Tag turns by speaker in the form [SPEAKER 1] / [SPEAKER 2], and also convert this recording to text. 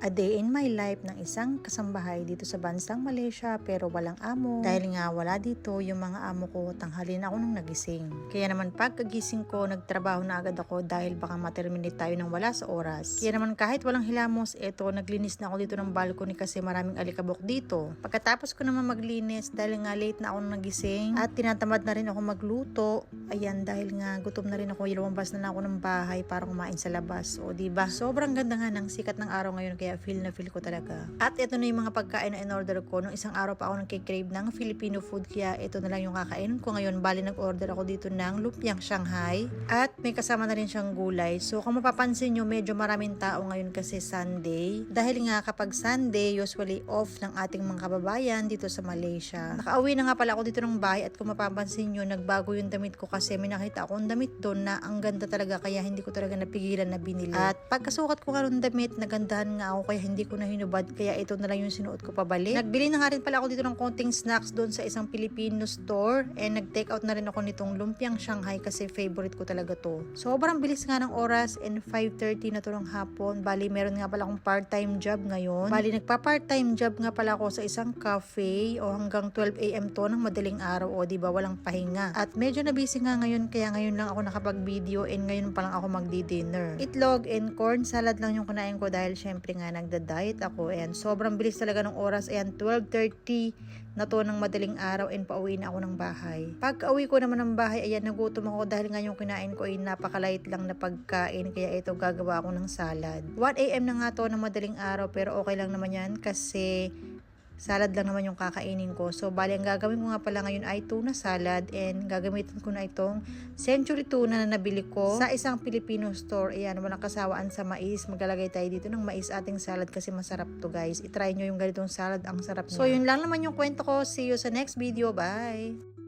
[SPEAKER 1] A day in my life ng isang kasambahay dito sa bansang Malaysia pero walang amo. Dahil nga wala dito yung mga amo ko, tanghalin ako nung nagising. Kaya naman pagkagising ko, nagtrabaho na agad ako dahil baka ma-terminate tayo ng wala sa oras. Kaya naman kahit walang hilamos, naglinis na ako dito ng balcony kasi maraming alikabok dito. Pagkatapos ko naman maglinis, dahil nga late na ako nung nagising at tinatamad na rin ako magluto. Ayan, dahil nga gutom na rin ako, lumabas na ako ng bahay para kumain sa labas. O diba? Sobrang ganda nga ng sikat ng araw ngayon kaya feel na feel ko talaga. At ito na yung mga pagkain na in-order ko. Nung isang araw pa ako nagkikrave ng Filipino food kaya ito na lang yung kakainin ko ngayon. Bali nag-order ako dito ng lumpiang Shanghai at may kasama na rin siyang gulay. So kung mapapansin nyo, medyo maraming tao ngayon kasi Sunday. Dahil nga kapag Sunday, usually off ng ating mga kababayan dito sa Malaysia. Nakauwi na nga pala ako dito ng bahay at kung mapapansin nyo, nagbago yung damit ko kasi may nakita akong damit doon na ang ganda talaga kaya hindi ko talaga napigilan na binili. At pagkasukat ko nga ng damit, nagandahan nga ako kaya hindi ko na hinubad kaya ito na lang yung sinuot ko pabalik. Nagbili na nga rin pala ako dito ng konting snacks doon sa isang Filipino store and nag-take out na rin ako nitong lumpiang Shanghai kasi favorite ko talaga to. Sobrang bilis nga ng oras and 5:30 na to ng hapon. Bali meron nga pala akong part-time job ngayon. Bali nagpa-part-time job nga pala ako sa isang cafe o hanggang 12 AM to ng madaling araw o diba walang pahinga. At medyo na busy nga ngayon kaya ngayon lang ako nakapag-video and ngayon pa lang ako magdi-dinner. Itlog and corn salad lang yung kinain ko dahil syempre nga nagda-diet ako and sobrang bilis talaga ng oras. Ayan, 12:30 na to ng madaling araw and pauwi na ako ng bahay. Pagka-uwi ko naman ng bahay, ayan, nagutom ako dahil nga yung kinain ko ay napakalight lang na pagkain kaya ito gagawa ako ng salad. 1 AM na nga to ng madaling araw pero okay lang naman yan kasi salad lang naman yung kakainin ko. So, bali, ang gagawin ko nga pala ngayon ay tuna salad and gagamitin ko na itong century tuna na nabili ko sa isang Filipino store. Ayan, walang kasawaan sa mais. Maglalagay tayo dito ng mais ating salad kasi masarap to guys. I-try nyo yung ganitong salad. Ang sarap niya. So, yun lang naman yung kwento ko. See you sa next video. Bye!